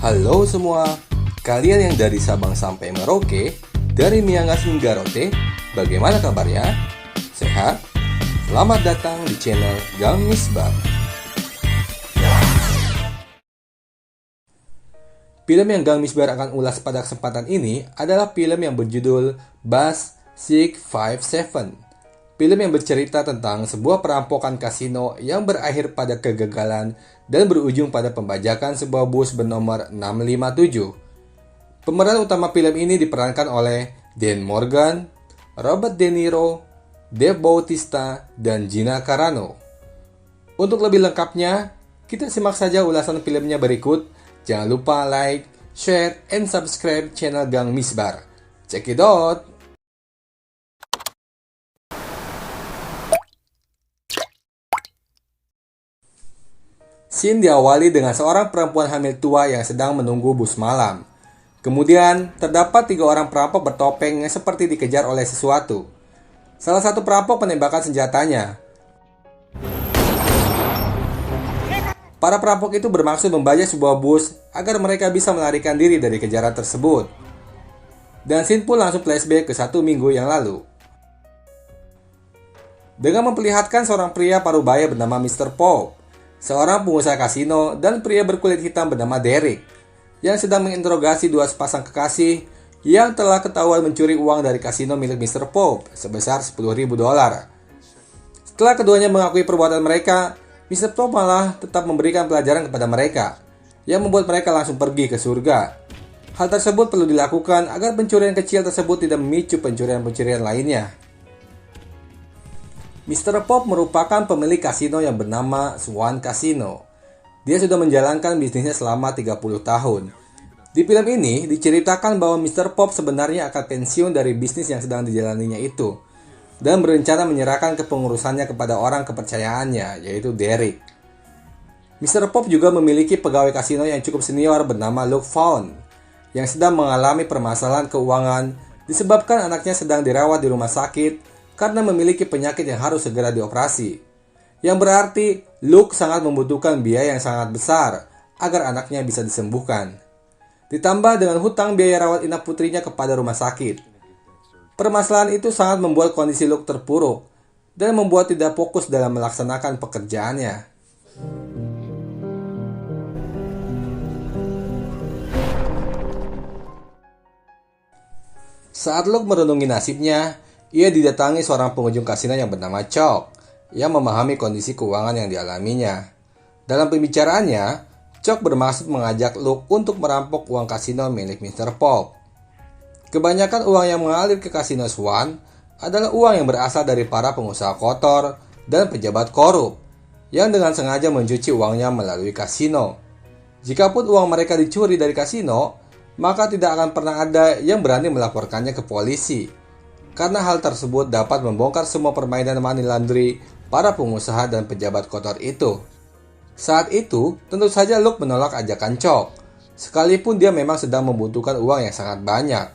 Halo semua, kalian yang dari Sabang sampai Merauke, dari Miangas hingga Rote, bagaimana kabarnya? Sehat? Selamat datang di channel Gang Misbar. Film yang Gang Misbar akan ulas pada kesempatan ini adalah film yang berjudul Bus 657. Film yang bercerita tentang sebuah perampokan kasino yang berakhir pada kegagalan dan berujung pada pembajakan sebuah bus bernomor 657. Pemeran utama film ini diperankan oleh Dan Morgan, Robert De Niro, Dave Bautista, dan Gina Carano. Untuk lebih lengkapnya, kita simak saja ulasan filmnya berikut. Jangan lupa like, share, and subscribe channel Gang Misbar. Check it out! Scene diawali dengan seorang perempuan hamil tua yang sedang menunggu bus malam. Kemudian, terdapat 3 orang perampok bertopeng yang seperti dikejar oleh sesuatu. Salah satu perampok menembakkan senjatanya. Para perampok itu bermaksud membajak sebuah bus agar mereka bisa melarikan diri dari kejaran tersebut. Dan scene pun langsung flashback ke 1 minggu yang lalu. Dengan memperlihatkan seorang pria parubaya bernama Mr. Pop, seorang pengusaha kasino, dan pria berkulit hitam bernama Derek yang sedang menginterogasi 2 sepasang kekasih yang telah ketahuan mencuri uang dari kasino milik Mr. Pop sebesar $10.000. Setelah keduanya mengakui perbuatan mereka, Mr. Pop malah tetap memberikan pelajaran kepada mereka yang membuat mereka langsung pergi ke surga. Hal tersebut perlu dilakukan agar pencurian kecil tersebut tidak memicu pencurian-pencurian lainnya. Mr. Pop merupakan pemilik kasino yang bernama Swan Casino. Dia sudah menjalankan bisnisnya selama 30 tahun. Di film ini diceritakan bahwa Mr. Pop sebenarnya akan pensiun dari bisnis yang sedang dijalaninya itu dan berencana menyerahkan kepengurusannya kepada orang kepercayaannya, yaitu Derek. Mr. Pop juga memiliki pegawai kasino yang cukup senior bernama Luke Vaughn yang sedang mengalami permasalahan keuangan disebabkan anaknya sedang dirawat di rumah sakit karena memiliki penyakit yang harus segera dioperasi. Yang berarti Luke sangat membutuhkan biaya yang sangat besar agar anaknya bisa disembuhkan. Ditambah dengan hutang biaya rawat inap putrinya kepada rumah sakit. Permasalahan itu sangat membuat kondisi Luke terpuruk dan membuat tidak fokus dalam melaksanakan pekerjaannya. Saat Luke merenungi nasibnya, ia didatangi seorang pengunjung kasino yang bernama Chuck, yang memahami kondisi keuangan yang dialaminya. Dalam pembicaraannya, Chuck bermaksud mengajak Luke untuk merampok uang kasino milik Mr. Pop. Kebanyakan uang yang mengalir ke kasino Swan adalah uang yang berasal dari para pengusaha kotor dan pejabat korup, yang dengan sengaja mencuci uangnya melalui kasino. Jikapun uang mereka dicuri dari kasino, maka tidak akan pernah ada yang berani melaporkannya ke polisi. Karena hal tersebut dapat membongkar semua permainan money laundry para pengusaha dan pejabat kotor itu. Saat itu, tentu saja Luke menolak ajakan Chuck, sekalipun dia memang sedang membutuhkan uang yang sangat banyak.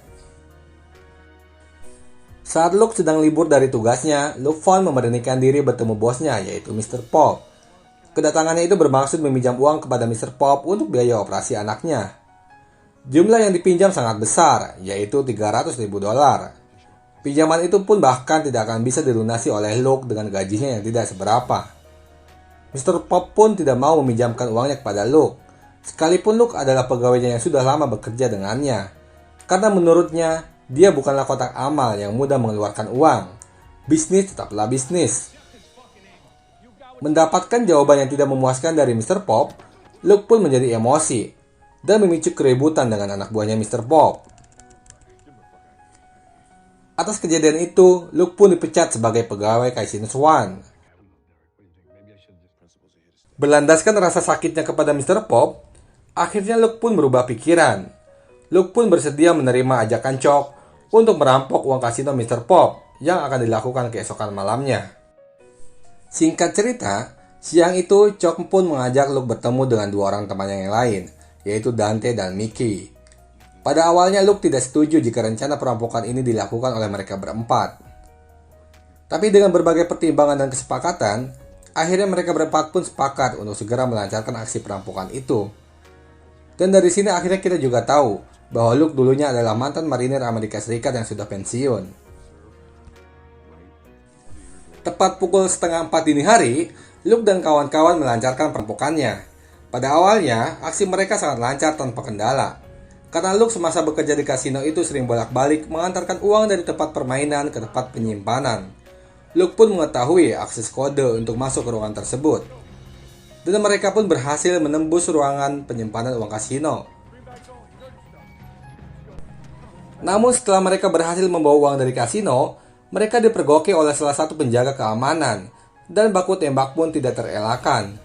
Saat Luke sedang libur dari tugasnya, Luke Vaughn memberanikan diri bertemu bosnya, yaitu Mr. Pop. Kedatangannya itu bermaksud meminjam uang kepada Mr. Pop untuk biaya operasi anaknya. Jumlah yang dipinjam sangat besar, yaitu $300.000. Pinjaman itu pun bahkan tidak akan bisa dilunasi oleh Luke dengan gajinya yang tidak seberapa. Mr. Pop pun tidak mau meminjamkan uangnya kepada Luke, sekalipun Luke adalah pegawainya yang sudah lama bekerja dengannya. Karena menurutnya, dia bukanlah kotak amal yang mudah mengeluarkan uang. Bisnis tetaplah bisnis. Mendapatkan jawaban yang tidak memuaskan dari Mr. Pop, Luke pun menjadi emosi dan memicu keributan dengan anak buahnya Mr. Pop. Atas kejadian itu, Luke pun dipecat sebagai pegawai kasino Swan. Berlandaskan rasa sakitnya kepada Mr. Pop, akhirnya Luke pun berubah pikiran. Luke pun bersedia menerima ajakan Chuck untuk merampok uang kasino Mr. Pop yang akan dilakukan keesokan malamnya. Singkat cerita, siang itu Chuck pun mengajak Luke bertemu dengan 2 orang temannya yang lain, yaitu Dante dan Mickey. Pada awalnya Luke tidak setuju jika rencana perampokan ini dilakukan oleh mereka berempat. Tapi dengan berbagai pertimbangan dan kesepakatan, akhirnya mereka berempat pun sepakat untuk segera melancarkan aksi perampokan itu. Dan dari sini akhirnya kita juga tahu bahwa Luke dulunya adalah mantan marinir Amerika Serikat yang sudah pensiun. Tepat pukul setengah 4 dini hari, Luke dan kawan-kawan melancarkan perampokannya. Pada awalnya, aksi mereka sangat lancar tanpa kendala. Karena Luke semasa bekerja di kasino itu sering bolak-balik mengantarkan uang dari tempat permainan ke tempat penyimpanan. Luke pun mengetahui akses kode untuk masuk ke ruangan tersebut. Dan mereka pun berhasil menembus ruangan penyimpanan uang kasino. Namun setelah mereka berhasil membawa uang dari kasino, mereka dipergoki oleh salah satu penjaga keamanan, dan baku tembak pun tidak terelakkan.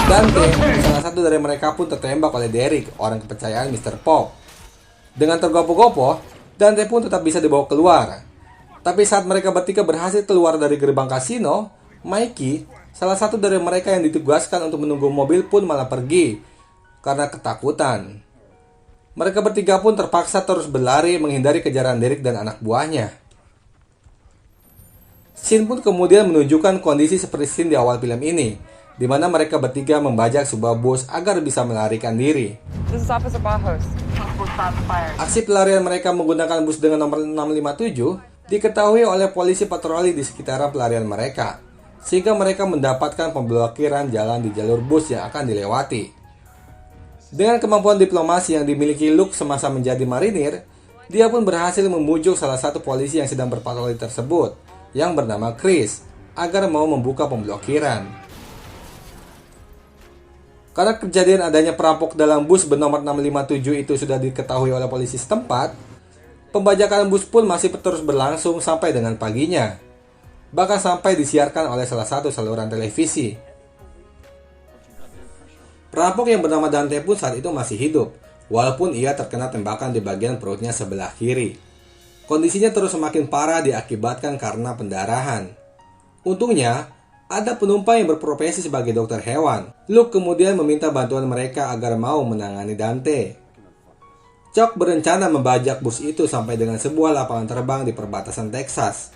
Dante, salah satu dari mereka pun tertembak oleh Derek, orang kepercayaan Mr. Pop. Dengan tergopoh-gopoh, Dante pun tetap bisa dibawa keluar. Tapi saat mereka bertiga berhasil keluar dari gerbang kasino, Mikey, salah satu dari mereka yang ditugaskan untuk menunggu mobil pun malah pergi karena ketakutan. Mereka bertiga pun terpaksa terus berlari menghindari kejaran Derek dan anak buahnya. Scene pun kemudian menunjukkan kondisi seperti scene di awal film ini, di mana mereka bertiga membajak sebuah bus agar bisa melarikan diri. Aksi pelarian mereka menggunakan bus dengan nomor 657 diketahui oleh polisi patroli di sekitaran pelarian mereka, sehingga mereka mendapatkan pemblokiran jalan di jalur bus yang akan dilewati. Dengan kemampuan diplomasi yang dimiliki Luke semasa menjadi marinir, dia pun berhasil membujuk salah satu polisi yang sedang berpatroli tersebut, yang bernama Chris, agar mau membuka pemblokiran. Karena kejadian adanya perampok dalam bus bernomor 657 itu sudah diketahui oleh polisi setempat, pembajakan bus pun masih terus berlangsung sampai dengan paginya. Bahkan sampai disiarkan oleh salah satu saluran televisi. Perampok yang bernama Dante pun saat itu masih hidup, walaupun ia terkena tembakan di bagian perutnya sebelah kiri. Kondisinya terus semakin parah diakibatkan karena pendarahan. Untungnya, ada penumpang yang berprofesi sebagai dokter hewan. Luke kemudian meminta bantuan mereka agar mau menangani Dante. Chuck berencana membajak bus itu sampai dengan sebuah lapangan terbang di perbatasan Texas.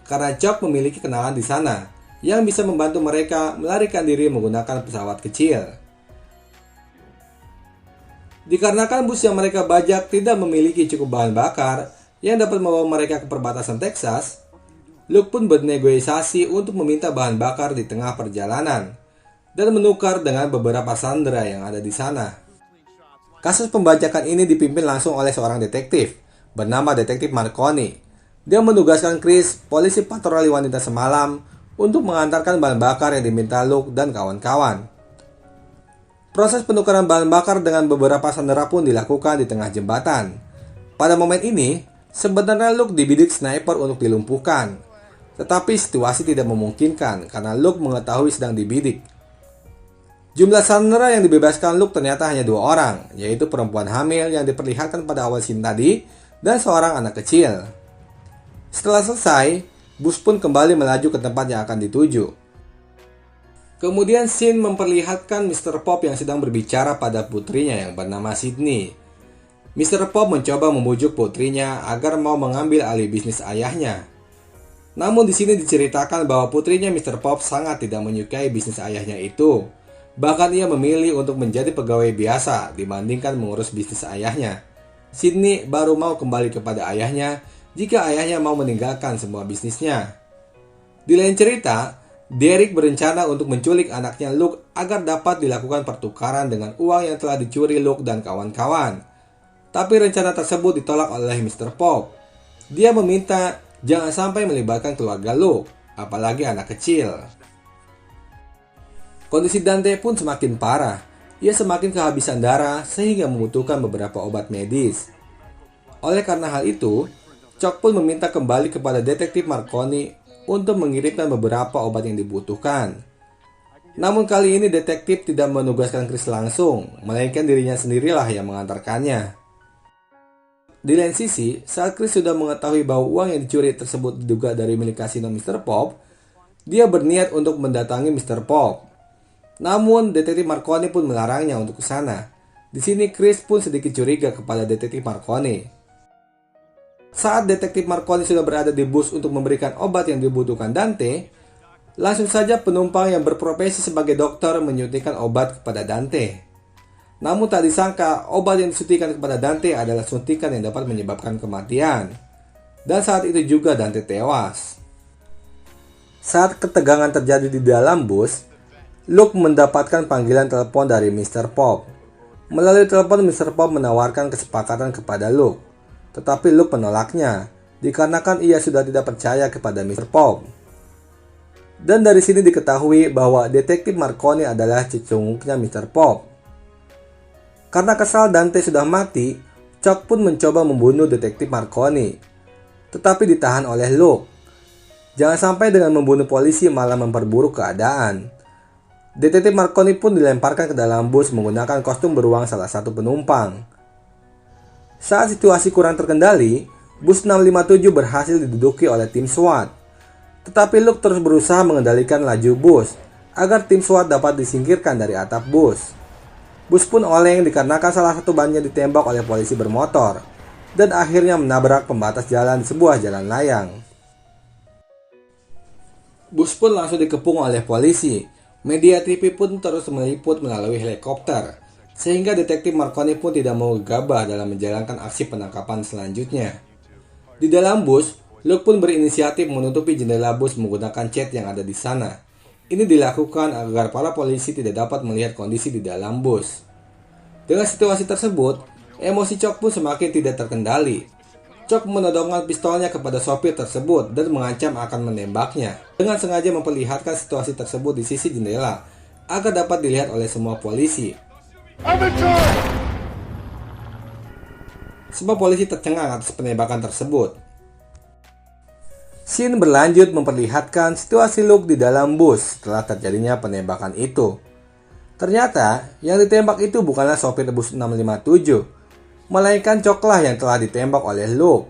Karena Chuck memiliki kenalan di sana, yang bisa membantu mereka melarikan diri menggunakan pesawat kecil. Dikarenakan bus yang mereka bajak tidak memiliki cukup bahan bakar yang dapat membawa mereka ke perbatasan Texas, Luke pun bernegosiasi untuk meminta bahan bakar di tengah perjalanan dan menukar dengan beberapa sandera yang ada di sana. Kasus pembajakan ini dipimpin langsung oleh seorang detektif bernama Detektif Marconi. Dia menugaskan Chris, polisi patroli wanita semalam, untuk mengantarkan bahan bakar yang diminta Luke dan kawan-kawan. Proses penukaran bahan bakar dengan beberapa sandera pun dilakukan di tengah jembatan. Pada momen ini, sebenarnya Luke dibidik sniper untuk dilumpuhkan. Tetapi situasi tidak memungkinkan karena Luke mengetahui sedang dibidik. Jumlah sandera yang dibebaskan Luke ternyata hanya 2 orang, yaitu perempuan hamil yang diperlihatkan pada awal scene tadi dan seorang anak kecil. Setelah selesai, bus pun kembali melaju ke tempat yang akan dituju. Kemudian scene memperlihatkan Mr. Pop yang sedang berbicara pada putrinya yang bernama Sydney. Mr. Pop mencoba membujuk putrinya agar mau mengambil alih bisnis ayahnya. Namun di sini diceritakan bahwa putrinya Mr. Pop sangat tidak menyukai bisnis ayahnya itu. Bahkan ia memilih untuk menjadi pegawai biasa dibandingkan mengurus bisnis ayahnya. Sydney baru mau kembali kepada ayahnya jika ayahnya mau meninggalkan semua bisnisnya. Di lain cerita, Derek berencana untuk menculik anaknya Luke agar dapat dilakukan pertukaran dengan uang yang telah dicuri Luke dan kawan-kawan. Tapi rencana tersebut ditolak oleh Mr. Pop. Dia meminta jangan sampai melibatkan keluarga Luke, apalagi anak kecil. Kondisi Dante pun semakin parah. Ia semakin kehabisan darah sehingga membutuhkan beberapa obat medis. Oleh karena hal itu, Chuck pun meminta kembali kepada Detektif Marconi untuk mengirimkan beberapa obat yang dibutuhkan. Namun kali ini detektif tidak menugaskan Chris langsung, melainkan dirinya sendirilah yang mengantarkannya. Di lain sisi, saat Chris sudah mengetahui bahwa uang yang dicuri tersebut diduga dari milik kasino Mr. Pop, dia berniat untuk mendatangi Mr. Pop. Namun, Detektif Marconi pun melarangnya untuk ke sana. Di sini Chris pun sedikit curiga kepada Detektif Marconi. Saat detektif Marconi sudah berada di bus untuk memberikan obat yang dibutuhkan Dante, langsung saja penumpang yang berprofesi sebagai dokter menyuntikkan obat kepada Dante. Namun tak disangka, obat yang disuntikan kepada Dante adalah suntikan yang dapat menyebabkan kematian. Dan saat itu juga Dante tewas. Saat ketegangan terjadi di dalam bus, Luke mendapatkan panggilan telepon dari Mr. Pop. Melalui telepon, Mr. Pop menawarkan kesepakatan kepada Luke. Tetapi Luke menolaknya, dikarenakan ia sudah tidak percaya kepada Mr. Pop. Dan dari sini diketahui bahwa detektif Marconi adalah cecunguknya Mr. Pop. Karena kesal Dante sudah mati, Chuck pun mencoba membunuh detektif Marconi. Tetapi ditahan oleh Luke. Jangan sampai dengan membunuh polisi malah memperburuk keadaan. Detektif Marconi pun dilemparkan ke dalam bus menggunakan kostum beruang salah satu penumpang. Saat situasi kurang terkendali, bus 657 berhasil diduduki oleh tim SWAT. Tetapi Luke terus berusaha mengendalikan laju bus agar tim SWAT dapat disingkirkan dari atap bus. Bus pun oleng dikarenakan salah satu bannya ditembak oleh polisi bermotor dan akhirnya menabrak pembatas jalan di sebuah jalan layang. Bus pun langsung dikepung oleh polisi. Media TV pun terus meliput melalui helikopter, sehingga detektif Marconi pun tidak mau gegabah dalam menjalankan aksi penangkapan selanjutnya. Di dalam bus, Luke pun berinisiatif menutupi jendela bus menggunakan cat yang ada di sana. Ini dilakukan agar para polisi tidak dapat melihat kondisi di dalam bus. Dengan situasi tersebut, emosi Chuck pun semakin tidak terkendali. Chuck menodongkan pistolnya kepada sopir tersebut dan mengancam akan menembaknya, dengan sengaja memperlihatkan situasi tersebut di sisi jendela agar dapat dilihat oleh semua polisi. Semua polisi tercengang atas penembakan tersebut. Scene berlanjut memperlihatkan situasi Luke di dalam bus setelah terjadinya penembakan itu. Ternyata yang ditembak itu bukanlah sopir bus 657, melainkan Chuck lah yang telah ditembak oleh Luke.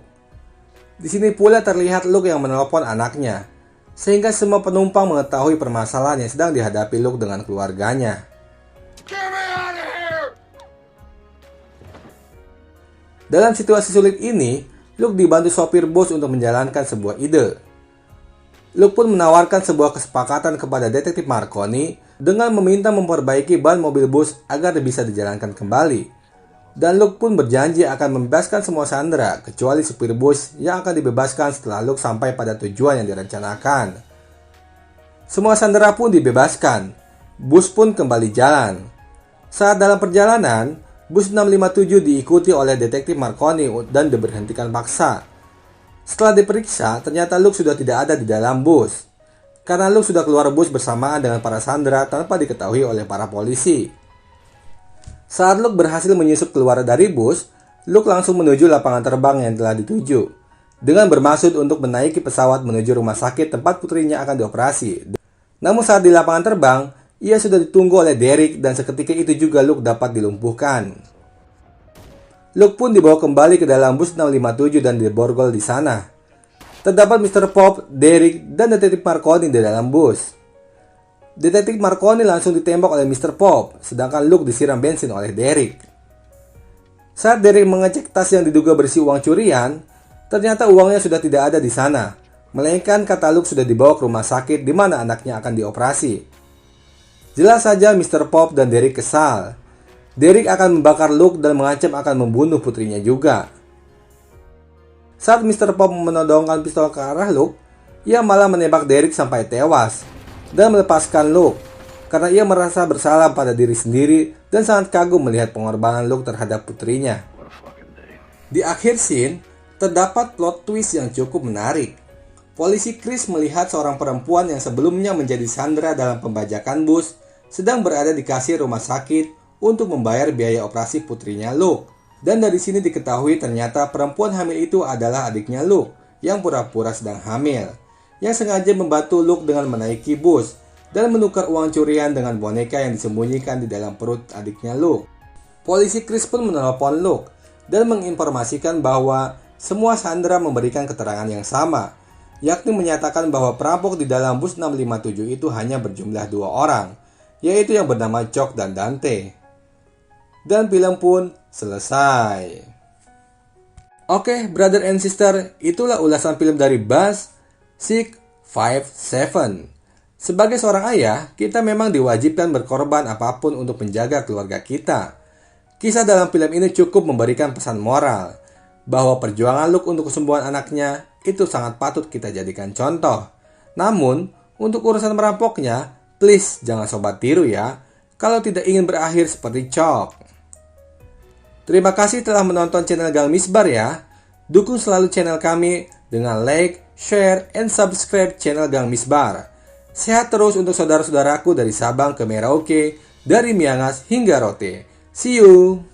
Di sini pula terlihat Luke yang menelpon anaknya, sehingga semua penumpang mengetahui permasalahan yang sedang dihadapi Luke dengan keluarganya. Dalam situasi sulit ini, Luke dibantu sopir bus untuk menjalankan sebuah ide. Luke pun menawarkan sebuah kesepakatan kepada detektif Marconi dengan meminta memperbaiki ban mobil bus agar bisa dijalankan kembali. Dan Luke pun berjanji akan membebaskan semua sandera kecuali supir bus yang akan dibebaskan setelah Luke sampai pada tujuan yang direncanakan. Semua sandera pun dibebaskan. Bus pun kembali jalan. Saat dalam perjalanan, bus 657 diikuti oleh detektif Marconi dan diberhentikan paksa. Setelah diperiksa, ternyata Luke sudah tidak ada di dalam bus. Karena Luke sudah keluar bus bersamaan dengan para sandera tanpa diketahui oleh para polisi. Saat Luke berhasil menyusup keluar dari bus, Luke langsung menuju lapangan terbang yang telah dituju, dengan bermaksud untuk menaiki pesawat menuju rumah sakit tempat putrinya akan dioperasi. Namun saat di lapangan terbang, ia sudah ditunggu oleh Derek dan seketika itu juga Luke dapat dilumpuhkan. Luke pun dibawa kembali ke dalam bus 657 dan diborgol di sana. Terdapat Mr. Pop, Derek, dan detektif Marconi di dalam bus. Detektif Marconi langsung ditembak oleh Mr. Pop, sedangkan Luke disiram bensin oleh Derek. Saat Derek mengecek tas yang diduga berisi uang curian, ternyata uangnya sudah tidak ada di sana, melainkan kata Luke sudah dibawa ke rumah sakit di mana anaknya akan dioperasi. Jelas saja Mr. Pop dan Derek kesal. Derek akan membakar Luke dan mengancam akan membunuh putrinya juga. Saat Mr. Pop menodongkan pistol ke arah Luke, ia malah menembak Derek sampai tewas dan melepaskan Luke karena ia merasa bersalah pada diri sendiri dan sangat kagum melihat pengorbanan Luke terhadap putrinya. Di akhir scene, terdapat plot twist yang cukup menarik. Polisi Chris melihat seorang perempuan yang sebelumnya menjadi sandera dalam pembajakan bus sedang berada di kasir rumah sakit untuk membayar biaya operasi putrinya Luke. Dan dari sini diketahui ternyata perempuan hamil itu adalah adiknya Luke yang pura-pura sedang hamil, yang sengaja membantu Luke dengan menaiki bus dan menukar uang curian dengan boneka yang disembunyikan di dalam perut adiknya Luke. Polisi Chris pun menelpon Luke dan menginformasikan bahwa semua sandera memberikan keterangan yang sama, yakni menyatakan bahwa perampok di dalam bus 657 itu hanya berjumlah 2 orang, yaitu yang bernama Chuck dan Dante. Dan film pun selesai. Oke, brother and sister, itulah ulasan film dari Buzz 657. Sebagai seorang ayah, kita memang diwajibkan berkorban apapun untuk menjaga keluarga kita. Kisah dalam film ini cukup memberikan pesan moral, bahwa perjuangan Luke untuk kesembuhan anaknya itu sangat patut kita jadikan contoh. Namun, untuk urusan merampoknya, please jangan sobat tiru ya, kalau tidak ingin berakhir seperti Chuck. Terima kasih telah menonton channel Gang Misbar ya. Dukung selalu channel kami dengan like, share, and subscribe channel Gang Misbar. Sehat terus untuk saudara-saudaraku dari Sabang ke Merauke, dari Miangas hingga Rote. See you!